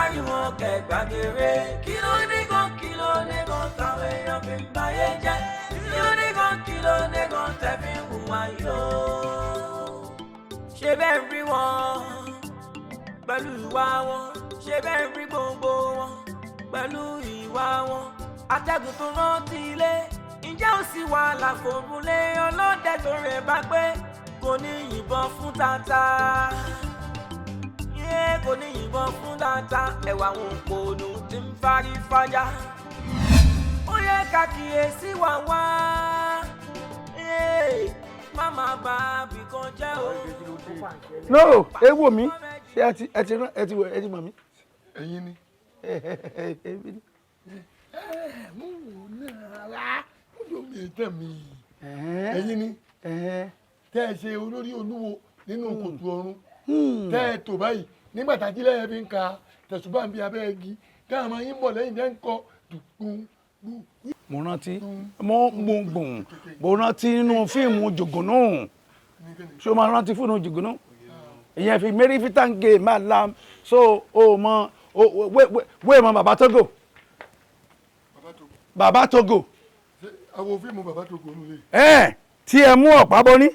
pariwo kẹgbàgèrè kí ló ní gan táwọn èèyàn fi ń báyé jẹ́ kí ló ní gan tẹ̀ fi ń hùwà yó. ṣé bẹ́ẹ̀ rí wọn pẹ̀lú ìwà wọn ṣé bẹ́ẹ̀ rí gbogbo wọn pẹ̀lú ìwà wọn atẹ́gùn tó rántí ilé ǹjẹ́ ó sì wà láforúlé ọlọ́dẹ tó rẹ̀ bá pé kò ní yìnbọn fún tata kò ní yìnbọn fún tata ẹ̀wà àwọn òpònú tí ń fárí fájá ó yẹ ká kíyèsí wà wá máma bá bìkan jẹ́ o. no ewu mi ṣé ẹ ti mọ̀ mí. ẹ̀yin ni. mo wò náà ó yọ mi tẹ̀ mí. ẹ̀yin ni tẹ́ ẹ ṣe olórí olúwo nínú kòtò ọ̀run tẹ́ ẹ tò báyìí nígbà tájílẹ̀ ẹ fi ń ka tẹ̀sùbá ń bí abẹ́ igi tẹ́ àwọn yín bọ̀ lẹ́yìn tẹ́ ń kọ dùkún. mo rántí mo rántí nínú fíìmù jògùnú ṣé o máa rántí fíìmù jògùnú ìyẹn fi mary fitange máa lam so o mọ wéè mọ bàbá Togo bàbá Togo. àwọn fíìmù bàbá Togo nílé. tí ẹ mú ọ̀pá bọ́ ní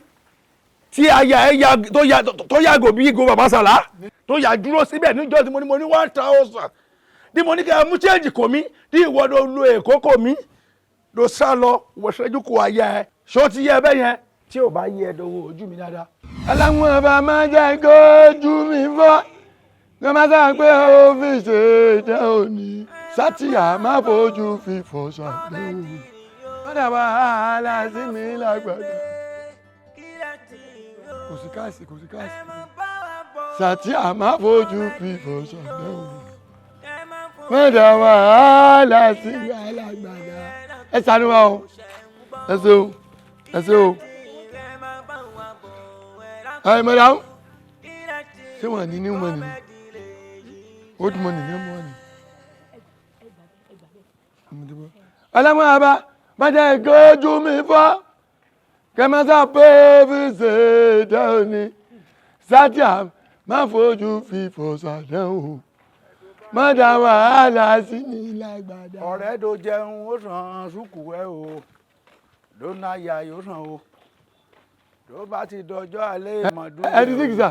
tí aya ẹ tó yàgò bí igo bàbá Sàlá tó yà dúró síbẹ̀ níjọ́ tí mo ní 1000 tí mo ní kí ẹ mú change kò mí tí ìwọ ló lo èkó kò mí ló sá lọ wọ̀ṣẹ́jú kò aya ẹ ṣó ti yẹ bẹ́ẹ̀ yẹn tí ò bá yẹ ẹ̀dọ̀wọ̀ ojú mi dáadáa. aláwọn ọba máa jẹ́ kó ojú mi fọ́ kí wọ́n máa sá pé ó fi ṣe jẹ́ òní sátìyà má fojú fífọ́ ṣàdéhùn wọ́n dà wàhálà sí mi lágbàdo. kò sí káàsì sátìyà má fojú fífọ́ ṣàdéhùn wọ́n dà wàhálà sí mi lágbàdo. ẹ ṣàánú wa o ẹ ṣé o. Hey, madam. Ṣé wọ́n ní new money? Old money, new money. Alámọ̀ àbá, má jẹ́ ìgbójú mi fọ́. Kẹ́mẹ́sà pé fi ṣe dáhùn ni. Sátìá má fojú fífọ́ ṣàdéhùn. Má dá wàhálà sí ní lágbàdá. Ọ̀rẹ́ tó jẹun ó sàn ṣùkú ẹ o. Lónà ya yóò sàn o. Tó bá ti dọjọ́ alẹ́ ìmọ̀dún. Ẹ ti síkìsà.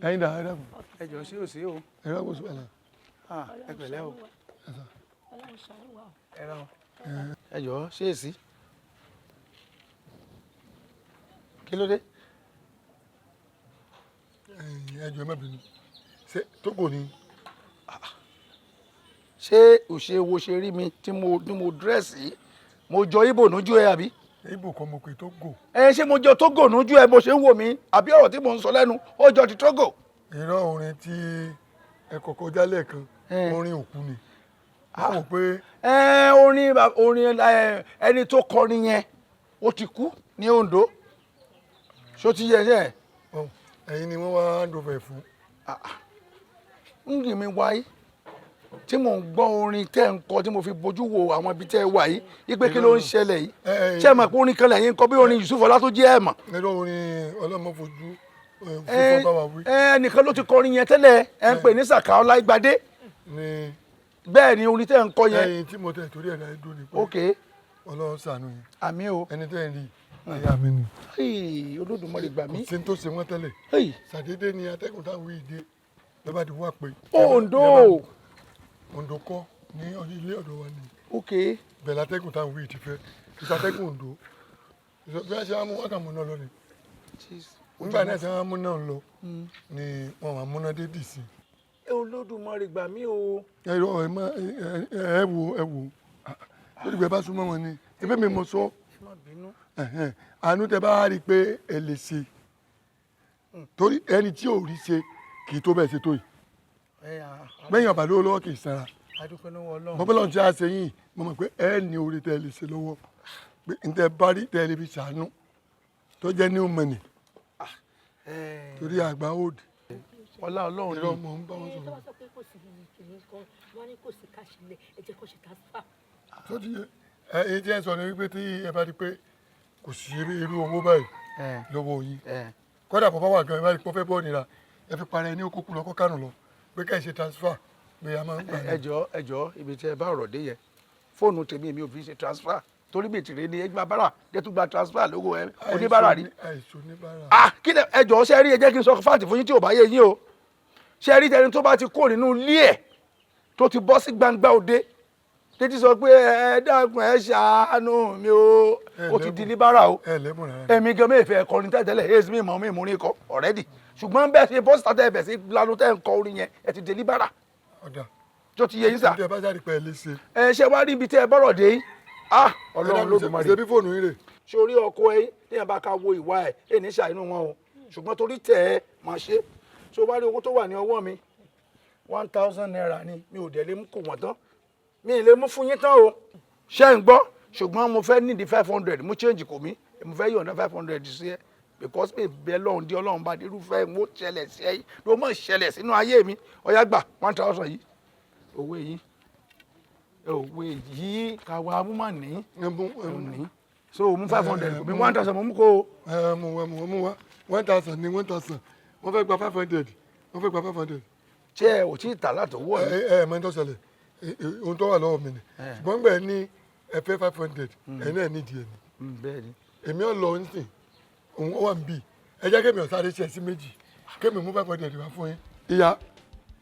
Ẹyin dà ẹ dàbọ̀. Ẹ jọ sí òsì o. Ẹ rà wọ́sùn àlà. Ẹ pẹ̀lẹ́ o. Ẹ rà o. Ẹ jọ sí èsì. Kí ló dé? Ẹ jọ ẹ má bínú. Ṣé Tógò ni? Ṣé òṣè wo ṣe rí mi tí mo dírẹ́sì? Mo jọ Ìgbò nójú ẹ àbí? Ìgbò kan mo pè Tógò. Ṣé mo jọ Tógò nójú ẹ bó ṣe ń wò mí àbí ọ̀rọ̀ tí mo ń sọ lẹ́nu ó jọ ti Tógò. Irọ́ orin tí ẹ kọ́kọ́ jálẹ̀ kan orin òkú ni. Wọ́n mọ̀ pé. Orin ẹni tó kọrin yẹn ó ti kú ní Oǹdó ṣó ti yẹ yẹn. Ẹ̀yin ni wọ́n wá ń dọ̀fẹ̀ fún. ń rìn mí wáyé tí mò ń gbọ́ orin tẹ́ ń kọ tí mo fi bójú wo àwọn ibi tẹ́ wà yìí wípé kí ló ń ṣẹlẹ̀ yìí ṣé ẹ mọ̀ pé orin kan lẹ́yìn kọ bí orin Yusuf Ọlátúnjí ẹ̀ mọ̀. ẹ̀rọ orin ọlọ́mọ fojú fúnfọ́ bá wa wí. ẹnìkan ló ti kọrin yẹn tẹ́lẹ̀ ẹ ń pè ní Sàká Ọláìgbadé bẹ́ẹ̀ ni orin tẹ́ ń kọ yẹn. ẹyin tí mo tẹ̀ torí ẹ̀dá ẹ̀dùn ni pé ok Ọlọ́run ṣàánú yẹn. àmín o. ẹni tẹ́ ẹ̀ rí àyà mi ni. Olódùmarè gbà mí. kò sí tó ṣe wọ́n tẹ́lẹ̀ ṣàdédé ni atẹ́gùn táwọn ìdè lọ́ba ti wá pé. Oǹdó kọ́ ní ilé ọ̀dọ̀ wa ni. ok bẹ̀rẹ̀ atẹ́gùn táwọn wíì ti fẹ́ ìṣàtẹ́gùn Oǹdó bí wọ́n ṣe wá mú wọn kà múná lọ ni. nígbà náà ṣe wọ́n múná lọ ni wọ́n wà múná dé dì sí. Olódùmarè gbà mí o. ẹ wo lórí ìgbẹ́ bá súnmọ́ wọn ni ẹgbẹ́ mi mọ̀ sọ. àánú tẹ bá rí i pé ẹ lè ṣe torí ẹni tí ò rí ṣe kì í tó bẹ́ẹ̀ ṣe tó yìí gbẹ̀yìn ọ̀bà lówó lọ́wọ́ kì í sanra bọ́bọ́lọ́ ti á ṣe yìí mo mọ̀ pé ẹ ní orí tẹ́ lè ṣe lọ́wọ́ pé n tẹ́ bá rí tẹ́ lè fi ṣàánú tó jẹ́ new money torí àgbà òdì. ọlá Ọlọ́run ni ìrọ̀ mọ̀ ń bá wọn sọ̀rọ̀. tó ti yẹ èyí tí ẹ sọ ni wípé tí ẹ bá rí pé kò sí irú owó báyìí lọ́wọ́ yín kọ́dà bàbá wà gan-an ẹ bá rí pé ó fẹ́ bọ́ nira ẹ fi para ẹni okòkù lọ kọ́ kánù lọ pé ká ẹ ṣe transfer pé a máa ń gbà. ẹjọ́ ibi tí ẹ bá ọ̀rọ̀ dé yẹn fóònù tèmi mi ò fi ṣe transfer torí bètì rẹ ni ẹgbẹ́ bára jẹ́tú gba transfer lówó ẹ oníbàárà rí. àìsàn oníbàárà. kí ni ẹjọ́ ṣe rí ẹ jẹ́ kí n sọ fáàtì fún yín tí ò bá yé yín o ṣe rí tẹni tó bá ti kó nínú ilé ẹ̀ tó ti bọ́ sí gbangba òde títí sọ pé ẹ dákun ẹ ṣàánú mi o ó ti di níbàárà o èmi gan mi ìfẹ́ ẹ̀kọrin tẹ́tẹ́lẹ̀ èsì mi mọ̀ mi mú ní kọ ọ̀rẹ́dì ṣùgbọ́n bẹ́ẹ̀ ṣe bọ́sítà tẹ́ ẹ bẹ̀ sí lanu tẹ́ ń kọ orin yẹn ẹ ti di níbàárà tó ti yé yín sà ẹ ṣe wá rí ibi tẹ́ ẹ bọ́rọ̀ dé yín Ọlọ́run ló dùn mọ́ rí sórí ọkọ ẹ téèyàn bá ka wo ìwà ẹ ẹ ní ṣàìnú wọn o ṣùgbọ́n torí tẹ̀ ẹ máa ṣe so wá rí owó tó wà ní ọwọ́ mi 1000 naira ni mi ò dẹ̀ lè mú kò wọ́n tán mi ì lè mú fún yín tán o ṣé ń gbọ́ ṣùgbọ́n mo fẹ́ nídìí 500 mo change kò mí mo fẹ́ yọ̀ǹda 500 sí ẹ because mi bẹ lọ́hùn dí Ọlọ́run bá dirúfẹ́ mo ṣẹlẹ̀ sí ẹ ló mọ̀ ṣẹlẹ̀ sínú ayé mi ọ̀yá gbà 1000 yìí òwe yìí káwa amúmọ̀ ní so mú 500 mi 1000 mo mú kó o. mo wá 1000 ní 1000 wọ́n fẹ́ gba 500 wọ́n fẹ́ gba 500. ṣé ẹ ò tí ì tà látọwọ́ ẹ. mọ tó ṣẹlẹ̀ ohun tó wà lọ́wọ́ mi ni ṣùgbọ́n gbẹ̀ ní ẹ fẹ́ 500 ẹ̀ náà nídìí ẹ̀ ni èmi ò lọ nísìn òun wà ń bì ẹ jẹ́ kémi ọ̀sáré ṣe sí méjì kémi mú 500 wá fún yín. ìyá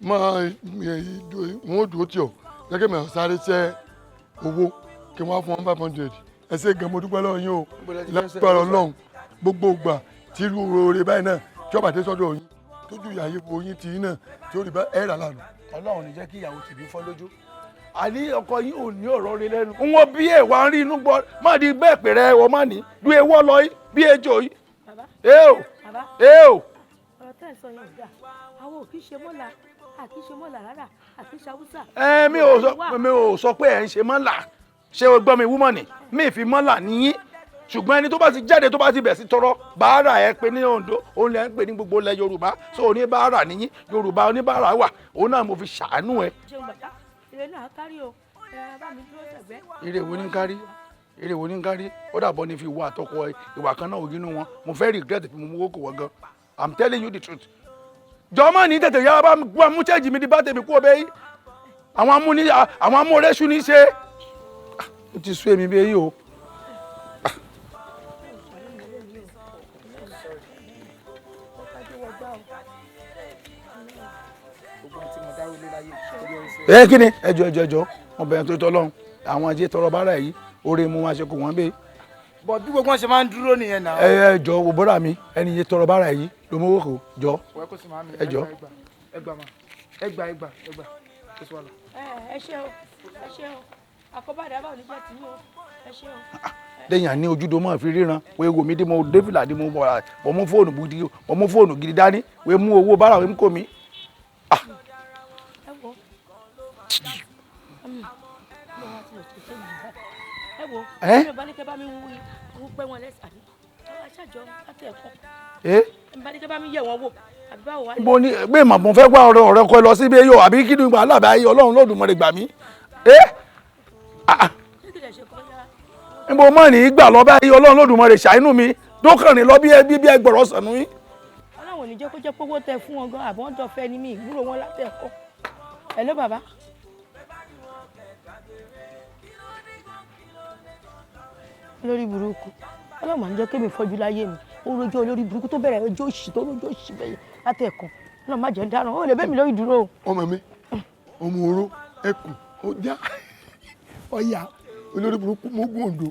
máa wọn ò dúró tí ọ jẹ́ kémi ọ̀sáré ṣe owó kí wọ́n á fún wọn 500 ẹ ṣe gan mo dúpẹ́ lọ́wọ́ yín o lágbára Ọlọ́run gbogbo ìgbà tí irú oore báyìí náà tí ọba dé sọ́dọ̀ yín tójú ìyàyè wo yín ti yín náà tí ó rí bá ẹ̀ rà lánàá. Ọlọ́run ní jẹ́ kí ìyàwó tìbí fọ́ lójú àní ọkọ yín ò ní ọ̀rọ̀ rí lẹ́nu. wọn bí ẹ wá ń rí inú gbọ́ má di bẹ́ẹ̀ pè rẹ ọ má ní lu ewọ́ lọ yín bí ejò yín. ọ̀rọ̀ tẹ́ ẹ̀ sọ yẹn dà àwọn ò kì í ṣe mọ́là àkì í ṣe mọ́là rárá àkì í ṣe haúsá. mi ò sọ pé ẹ̀ ń ṣe mọ́là ṣé o gbọ́ mi wúmọ̀ ni mi ì fi mọ́là níyín ṣùgbọ́n ẹni tó bá ti jáde tó bá ti bẹ̀ sí tọrọ bàárà ẹ pé ní Oǹdó òun lẹ ń pè ní gbogbo ilẹ̀ Yorùbá so oníbàárà níyín Yorùbá oníbàárà wà òun náà mo fi ṣàánú ẹ. ṣé o gbàdá ire náà kárí o ẹ bá mi dúró sẹ̀gbẹ́. ire wo ní kárí ire wo ní kárí ó dàbọ̀ ní fi wo àtọkọ ìwà kan náà ògínú wọn mo fẹ́ regret pé mo mú owó kò wọ́n gan I'm telling you the truth. jọmọ ní tètè yára bá mú chẹ́ẹ̀jì mi di bá tèmi kú ọbẹ̀ yìí àwọn amúrẹ́sù ní í ṣe ó ti sú èmi bí èyí o. Kí ni ẹjọ́ wọn bẹ̀rẹ̀ tó tọ́ lọ́hùn àwọn ajé tọrọ bára yìí oore mu wọn ṣe kò wọ́n bẹ́ẹ̀. bọ̀ bí gbogbo wọn ṣe máa ń dúró nìyẹn náà. jọ wo bọ́dà mi ẹni yé tọrọ bára yìí ló mú owó kò jọ. ẹjọ. ẹgbà kó sọ lọ. ẹ ṣe o àkọ́bàdà bá oníjẹ́ tí yóò ẹ ṣe o. lẹ́yìn àní ojúdo máa fi ríran wẹ́ẹ́ wò mí dé mo dẹ́fìlà dé mo mú fóònù gidi dání wẹ́ẹ́ mú owó bára wẹ́ẹ́ mú kò mí. ẹ bá ní kẹ́ bá mi wú pẹ́ wọn lẹ́sẹ̀ àbí aṣáájọ láti ẹ̀kọ́ ẹ bá ní kẹ́ bá mi yẹ̀ wọ́n wò àbí báwo wá. mo ní pé màmú fẹ́ gbá ọ̀rẹ́ kọ lọ síbi yóò àbí kí ni wàhálà bá yí Ọlọ́run Olódùmarè gbà mí. níbo mọ̀ ní gbà lọ bá yí Ọlọ́run Olódùmarè ṣàánú mi dókànrin lọ bí ẹgbọ̀rọ̀ sànú yín. Ọlọ́run ò ní jẹ́ kó jẹ́ pówó tẹ fún wọn gan àbọ̀ ń jọ fẹ́ ni mi ìgbúrò wọn láti ẹ̀kọ́. Hello bàbá. olórí burúkú Ọlọ́run máa ń jẹ́ kémi fọ́jú láyé mi ó rojọ́ olórí burúkú tó bẹ̀rẹ̀ ọjọ́ òṣì tó rojọ́ òṣì bẹ́yẹ láti ẹ̀kọ́ Ọlọ́run má jẹ́ ń dáràn ó lè bẹ́ẹ̀ mi lórí dúró. ọmọ mi ọmọ oró ẹkùn ọjà ọyà olórí burúkú mógún Oǹdó.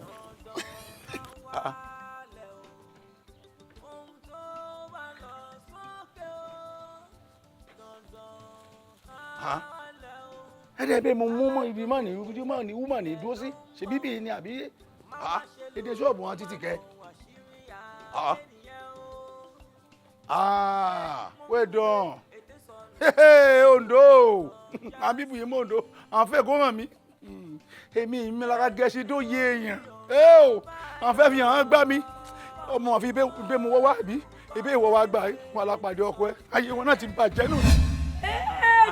ẹ̀dẹ̀ bẹ́ẹ̀ mo mú ibi mọ́ ní wúmọ̀ ní dúró sí ṣe bíbí ni àbí èdè ṣọ́ọ̀bù wọn títí kẹ́ wait done Oǹdó àbíbù yìí mọ́ Oǹdó àwọn fẹ́ kó hàn mí èmi ìmìlára gẹ̀ẹ́sì tó yé èèyàn àwọn fẹ́ fi hàn án gbá mi ọmọ àfi ibẹ̀ mo wọ́ wá àbí ibẹ̀ ìwọ wá gbà wọn alápàdé ọkọ ẹ ayé wọn náà ti bàjẹ́ nù.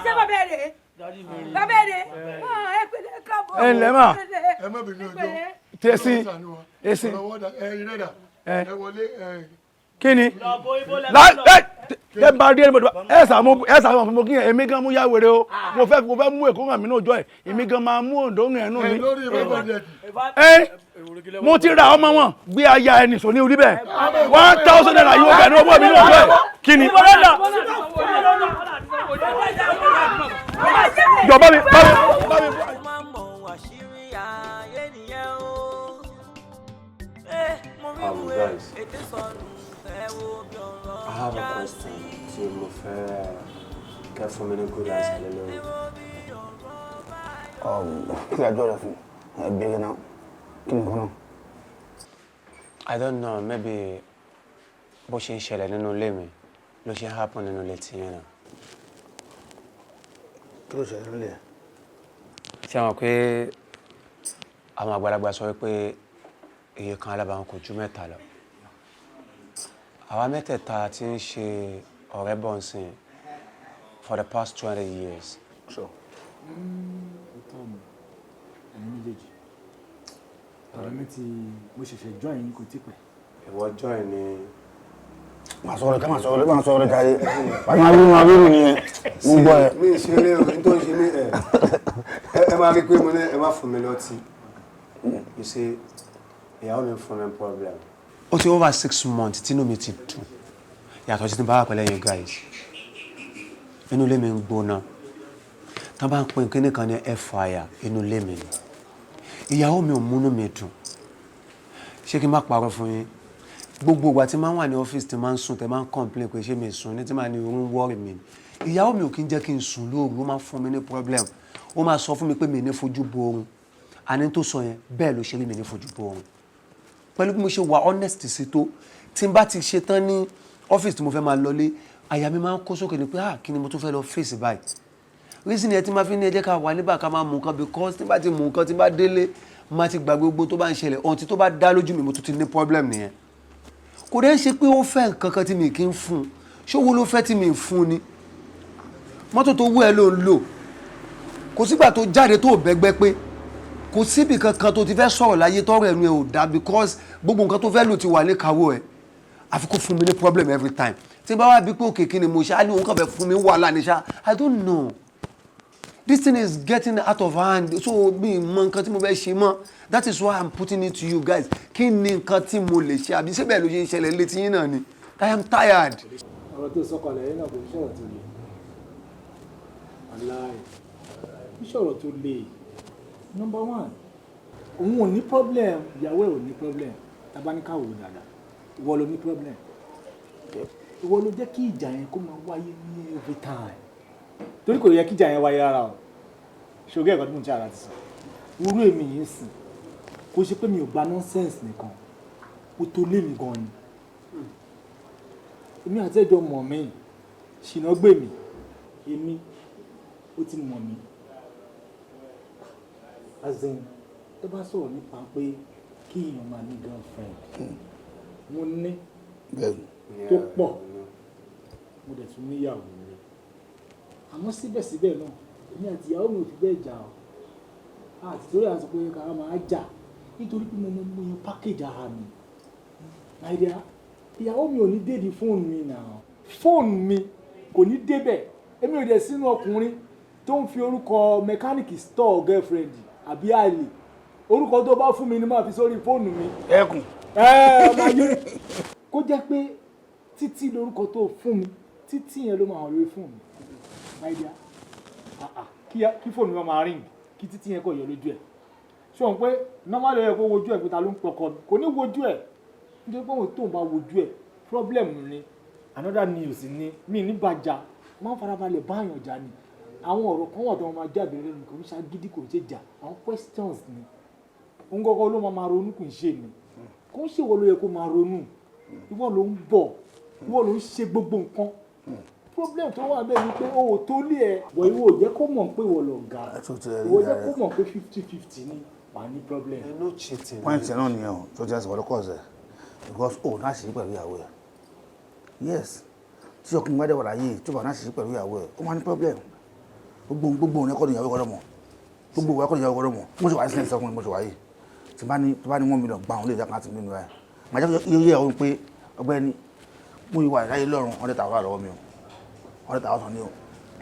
ṣé bàbá ẹ̀ rè bàbá ẹ̀ rè ẹ pẹ̀lẹ́ káàbọ̀ ẹ ǹlẹ́ mà ẹ má bínú ọjọ́ tẹ́sí èsì ẹ wọlé kí ni tẹ bá rí ẹni ẹ sàmọ fún mi kí èmi gan mú yá wèrè o mo fẹ́ mú èkó hàn mí náà jọ ẹ èmi gan máa mú òǹdó ń ẹnu mi mo ti ra ọmọ wọn gbé aya ẹni sọ ní orí bẹ́ẹ̀ 1,000 naira yóò bẹ ní owó mi náà jọ ẹ kí ni. jọ bá mi. Guys, I have a question. So, mo fẹ́ kẹ́ fún mi ní good answer lé lórí. Kí ẹjọ́ rẹ̀ fún ẹgbẹ́ náà kí ni kan. I don't know, maybe bó ṣe ń ṣẹlẹ̀ nínú ilé mi ló ṣe ń happen nínú ilé tí yẹn náà. Kí ló ṣẹlẹ̀ nílé ẹ̀? Ṣé àwọn pé àwọn àgbàlagbà sọ pé iye kan alábàáhùn kò ju mẹ́ta lọ. Àwa mẹ́tẹ̀ẹ̀ta ti ń ṣe ọ̀rẹ́ bọ̀ nsìn for the past 20 years. So. Ọ̀rẹ́ mi tí mo ṣẹ̀ṣẹ̀ join yín kò tí pẹ́. Ìwọ join ni. Màá sọ̀rọ̀ ká máa sọ̀rọ̀ jáde. Máa wí nìyẹn. Mo gbọ́ ẹ. Mi ṣe lé o, tó ń ṣe mí ẹ máa rí pé mo ní ẹ má fún mi lọ́tí. You see, ìyàwó mi fún mi problem. Ó ti over 6 months tí inú mi ti dùn. Yàtọ̀ sí ti bá wà pẹ̀lú ẹ̀yin guys. Inú ilé mi ń gbóná. Tán bá ń pín kíní kan ní airfryer inú ilé mi ni. Ìyàwó mi ò múnú mi dùn. Ṣé kí n má parọ́ fún yín? Gbogbo ìgbà tí máa ń wà ní ọ́fíìsì tí máa ń sùn tẹ́ máa ń complain pé ṣé mi sùn ní tí máa ní orun worry mi. Ìyàwó mi ò kí ń jẹ́ kí n sùn lóru, ó máa fún mi ní problem. Ó máa sọ fún mi pé mi ní fojú bo oorun. Àní tó sọ yẹn bẹ́ẹ̀ ló ṣe rí mi ní fojú bo oorun. Pẹ̀lú bí mo ṣe wà honest sí tó, tí n bá ti ṣe tán ní ọ́fíìsì tí mo fẹ́ máa lọlé, àyà mi máa ń kó sókè ní pé kí ni mo tún fẹ́ lọ face báyìí. Reason yẹn tí máa fi ní ẹ jẹ́ ká wà níbà ká máa mú nǹkan because tí n bá ti mú nǹkan tí n bá délé máa ti gbàgbé gbogbo tó bá ń ṣẹlẹ̀ ohun tí tó bá dá lójú mi mo tún ti ní problem nìyẹn. Kò dẹ́ ṣe pé ó fẹ́ nǹkan kan tí mi kì í fún un, ṣé owó ló fẹ́ tí mi fún ni. Mọ́tò tó wú ẹ ló ń lò, kò sígbà tó jáde tó bẹ́gbẹ́ pé kò síbi kankan tó ti fẹ́ sọ̀rọ̀ láyé tọ́rọ̀ ẹnu ẹ ò dá because gbogbo nǹkan tó fẹ́ lò ti wà ní kàwọ́ ẹ àfi kó fún mi ní problem every time. Tí n bá wá bí pé òkè kí ni mo ṣe á ní òun kàn fẹ́ fún mi wàhálà ní ṣá I don't know. This thing is getting out of hand so mi mọ nǹkan tí mo fẹ́ ṣe mọ́ that is why I'm putting it to you guys kí ni nǹkan tí mo lè ṣe àbí síbẹ̀ ló ṣe ń ṣẹlẹ̀ létí yín náà ni I am tired. Ọ̀rọ̀ tó sọ̀kalẹ̀ yẹn náà kò ṣọ̀rọ̀ tó le. Aláì kò ṣọ̀rọ̀ tó le. Number one, òun ò ní problem, ìyàwó ẹ̀ ò ní problem, tabaníkà wò dáadáa, ìwọ ló ní problem. Ìwọ ló jẹ́ kí ìjà yẹn kó máa wáyé ní every time. Torí kò yẹ kí ìjà yẹn wáyé rárá o. Ṣògẹ́ ẹ̀kọ́ tí mo ń ṣe ara ti sọ. Irú èmi yìí sìn, kò ṣe pé mi ò gba nonsense nìkan, ó tó lé mi gan ni. Èmi àti ẹjọ́ mọ̀ mí, ṣìnà gbé mi, èmi, ó ti mọ̀ mí. Azin, tó bá sọ̀rọ̀ nípa pé kí èèyàn máa ní girlfriend, mo ní tó pọ̀, mo dẹ̀ tún níyàwó rẹ̀. Àmọ́ síbẹ̀síbẹ̀ náà, èmi àti ìyàwó mi ò fi bẹ́ẹ̀ jà ọ́. Àti torí àti pé ká máa jà nítorí pé mo yan package ara mi. Nàìjíríà, ìyàwó mi ò ní dé di fóònù mi náà. Fóònù mi kò ní débẹ̀. Èmi ò dẹ̀ sínú ọkùnrin tó ń fi orúkọ mẹkáníìkì store girlfriend àbí àlè orúkọ tó bá fún mi ni máa fi sórí fóònù mi. Ẹkùn. Ọmọ ayé kó jẹ́ pé títí lórúkọ tó fún mi títí yẹn ló máa hàn lórí fóònù mi. Máìdíà kí fóònù mi máa rìn kí títí yẹn kò yọ lójú ẹ̀. Ṣé òun pé normal ẹ̀ kó wojú ẹ̀ pé ta ló ń pọkọ mi kò ní wojú ẹ̀ nítorí pé òun tó ń bá wojú ẹ̀ problem ni another news ni mi ní bàjá máa ń farabalẹ̀ báyàn jà ni. Àwọn ọ̀rọ̀ kan wà tó máa jáde lẹ́nu kò ń ṣàgídí kò ń ṣe jà àwọn questions ni òun gọ́gọ́ ló máa ronú kò ń ṣe ni kò ń ṣèwọ ló yẹ kó máa ronú ìwọ ló ń bọ̀ ìwọ ló ń ṣe gbogbo nǹkan problem tó wà bẹ́ẹ̀ ni pé o ò tó lé ẹ wọ ìwọ ò jẹ́ kó mọ̀ pé ìwọ lọ ga ìwọ jẹ́ kó mọ̀ pé 50-50 ni wà ní problem. No cheating. Point náà nìyẹn o tó jẹ́ ìwọ lọ́kọ̀ ọ̀sẹ̀ because o náà ṣe pẹ̀lú ìyàwó ẹ̀ yes tí ọkùnrin bá dẹ̀ wà láyé tí ọba náà ṣe pẹ̀lú ìyàwó ẹ̀ ó máa ní problem gbogbo òun ẹ̀kọ́ ni ìyàwó gbọ́dọ̀ mọ̀ gbogbo ẹ̀kọ́ ni ìyàwó gbọ́dọ̀ mọ̀ mo ṣe wáyé sílẹ̀ sọ́kùnrin mo ṣe wáyé tí bá ní 1 million gbà òun lè jẹ́ kan láti mímu ẹ̀ màá jẹ́ yóò yẹ òun pé ọgbẹ́ni mo ìwà ìráyè lọ́rùn 100,000 lọ́wọ́ mi o 100,000 ni o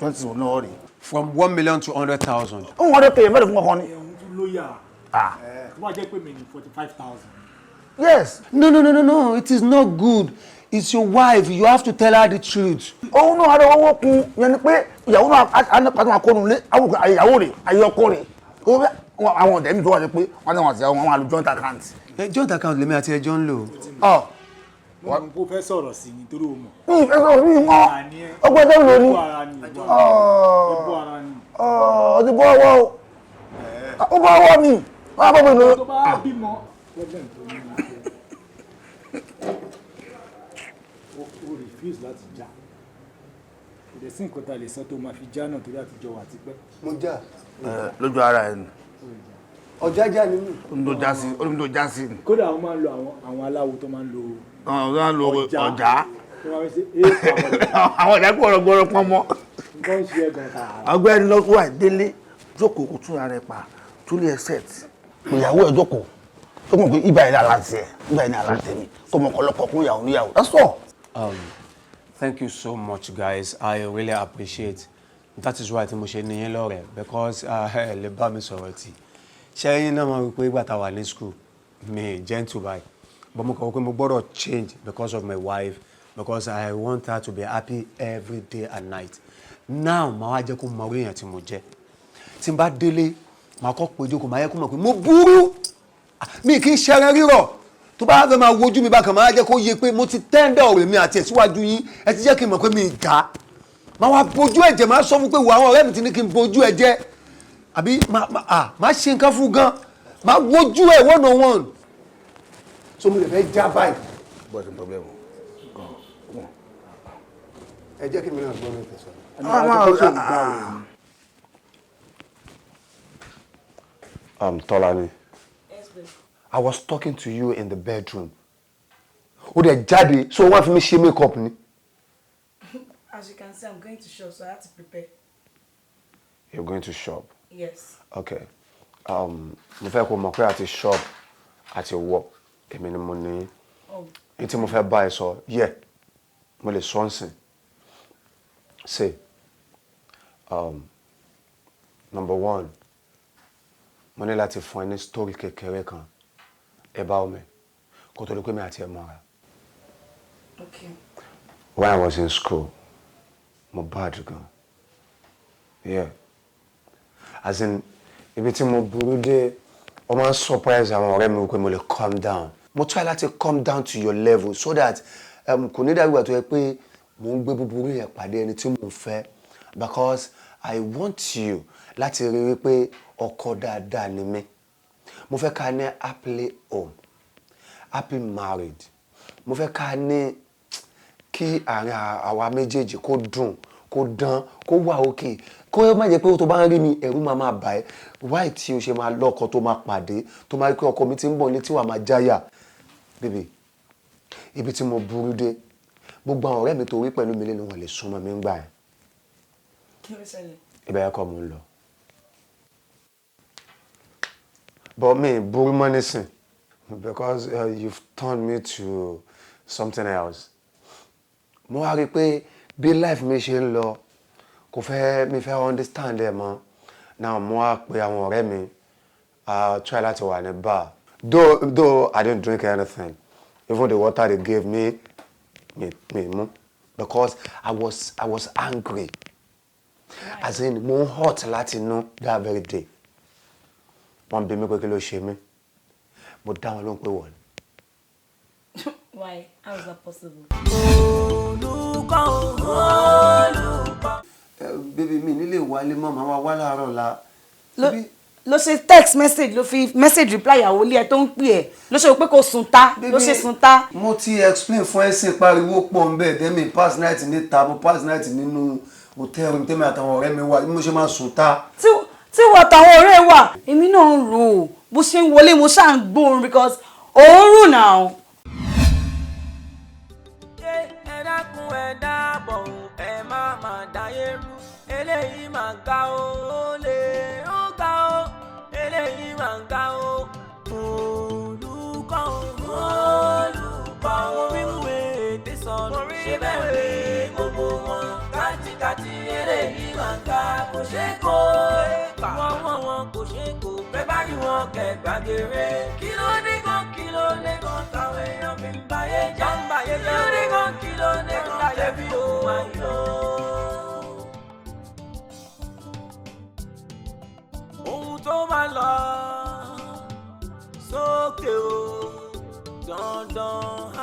20 wọn náà rí. From 1 million to 100,000. ó wọ́n dé kéèyàn mẹ́rin fún ọkàn ni. ẹ̀hún tún lóyà tó bá jẹ́ pé mi ní 45,000. Yes. No. It is not good. It's your wife. You have to tell her the truth. òun náà adé owó kun yẹn ni pé ìyàwó náà àtúntò àkóónú lé ìyàwó rẹ̀ ayé ọkọ rẹ̀ àwọn ọ̀dẹ́ mi tó wà ní pé wọ́n ní wọn àti àwọn àlù joint account. Joint account lèmi àti ẹjọ́ ń lò. mo mọ̀ kó fẹ́ sọ̀rọ̀ sí ni torí o mọ̀. mi ìfẹ́ sọ̀rọ̀ mi mọ́ ọgbọ́n tó ń lò ní. ẹ̀bú ara ni. ó ti bọ́ ọwọ́ o ó bọ́ ọwọ́ mi wọ́n á bọ́ mi lò. tó bá bímọ problem tó ní ní o refuse láti já kò dẹ̀ sí nǹkan tá a lè sọ tó máa fi já náà torí àtijọ́ wà tipẹ́. Mo já. lójú ara ẹ̀ ni. Ọ̀jájá ni mí. olùmí tó já sí. kódà wọ́n máa ń lo àwọn aláwo tó máa ń lo ọjà. tó máa ń ṣe àwọn ọjà gbọ́rọ̀gbọ́rọ̀ pọ́n mọ́. nǹkan ń ṣe ẹ̀gàn tààrà. ọgbẹ́ni lọ́kùn wà délé jókòó kó tún ara ẹ̀ pa tún lè set. ìyàwó ẹ̀ jókòó tó mọ̀ pé ibà yìí aláǹtì ẹ̀ ibà yìí aláǹtì mi tó mọ̀ ọ̀pọ̀lọpọ̀ fún ìyàwó níyàwó. that's all. Thank you so much, guys. I really appreciate. That is why mo ṣe ní yín lọ́rẹ̀ because lè bá mi sọ̀rọ̀ tí. Ṣẹ́yìn náà máa wí pé ìgbà tá a wà ní school mi gentle báyìí. But mo kàn wí pé mo gbọ́dọ̀ change because of my wife because I want her to be happy every day and night. Now màá wá jẹ́ kó mọ orí èèyàn tí mo jẹ́. Tí n bá délé màá kọ́ pé jókòó màá yẹ kó mọ̀ pé mo burú. Mi kì í ṣẹran rírọ̀. Tó bá fẹ́ máa wojú mi bákan máa jẹ́ kó yé pé mo ti tẹ́ńdà ọ̀rẹ́ mi àti ẹ̀síwájú yín ẹ ti jẹ́ kí n mọ̀ pé mi ga máa wá bojú ẹ̀jẹ̀ máa sọ fún pé wo àwọn ọ̀rẹ́ mi ti ní kí n bojú ẹ̀jẹ̀ àbí máa ṣe nǹkan fún gan máa wojú ẹ̀ one on one so mo lè fẹ́ já báyìí. what's the problem? ẹ jẹ́ kí mi náà gbọ́ mi tẹ̀sán. Tọ́lání. I was talking to you in the bedroom. O de jáde, so wọ́n fi mi ṣe makeup ni. As you can see, I'm going to shop, so I have to prepare. You're going to shop? Yes. Okay. Mo fẹ́ kó mọ̀ pé àti shop àti work èmi ni mo ní. Ní tí mo fẹ́ bá ẹ sọ, yeah, mo lè sọ nsìn. Say, number one, mo ní láti fún ẹ ní story kékeré kan about me kó tó lè pé mi àti ẹ mọ́ra. Okay. When I was in school, mo bad gan. Yeah. As in, ibi tí mo burú dé, ó máa ń surprise àwọn ọ̀rẹ́ mi pé mo lè calm down. Mo try láti calm down to your level so that kò ní dàbí ìgbà tó yẹ pé mo ń gbé búburú yẹn pàdé ẹni tí mo fẹ́ because I want you láti rí wípé ọkọ dáadáa ni mí. Mo fẹ́ ká ní happily home, happy married. Mo fẹ́ ká ní kí àárín àwa méjèèjì kó dùn, kó dán, kó wà okay. Kó má jẹ́ pé tó bá ń rí mi ẹ̀rù máa bà ẹ́. Why tí o ṣe máa lọ́kọ tó máa pàdé, tó máa rí pé ọkọ mi ti ń bọ̀ ní tí wà máa jáyà. Baby, ibi tí mo burú dé, gbogbo àwọn ọ̀rẹ́ mi tó rí pẹ̀lú mi lẹ́nu wọn lè súnmọ́ mi ń gbà ẹ́. Kí ló ṣẹlẹ̀? Ibẹ̀ yẹn kọ́ mo ń lọ. But me, burú mọ́ nísìn because you've turned me to something else. Mo wá rí pé bí life mi ṣe ń lọ kò fẹ́ mi fẹ́ understand ẹ̀ mọ́. Now mo wá pe àwọn ọ̀rẹ́ mi try láti wà ní bar. Though I didn't drink anything. Even the water they gave me mu because I was angry. Right. As in mo hot láti inú that very day. Wọ́n bi mí pé kí ló ṣe mí. Mo dá wọn lóhùn pé wọ́n. Why? How is that possible? Baby mi nílé wálé mọ́ màá wá láàárọ̀ la. Ló ṣe text message ló fi message reply ìyàwó ilé ẹ tó ń pè ẹ́ ló ṣe pé kò sùn ta ló ṣe sùn ta. Mo ti explain fún ẹ sí pariwo pọ̀ ń bẹ̀ then mi pass night níta mo pass night nínú hotel room tẹ́mi àtàwọn ọ̀rẹ́ mi wà mo ṣe máa sùn ta. Tí wọ́n àtàwọn ọ̀rẹ́ wà èmi náà ń rò ó bó ṣe ń wọlé mo ṣáà ń gbóòórùn because òórùn náà. ẹ dákun ẹ dábọ̀ ẹ má má dáyé rú eléyìí máa ga ó lè ó ga ó eléyìí máa ga ó olùkọ́ omi mú ètè sọ̀rọ̀ gbogbo wọn kátikáti eré ní gbàǹgà kò ṣe kó wọ́n kò ṣe kó bẹ́ẹ̀ bá rí wọn kẹgbàgèrè kí ló dé gan táwọn èèyàn fi ń báyé jẹ́ kí ló dé gan tẹ̀bí òun àyò. ohun tó máa lọ sókè o dandan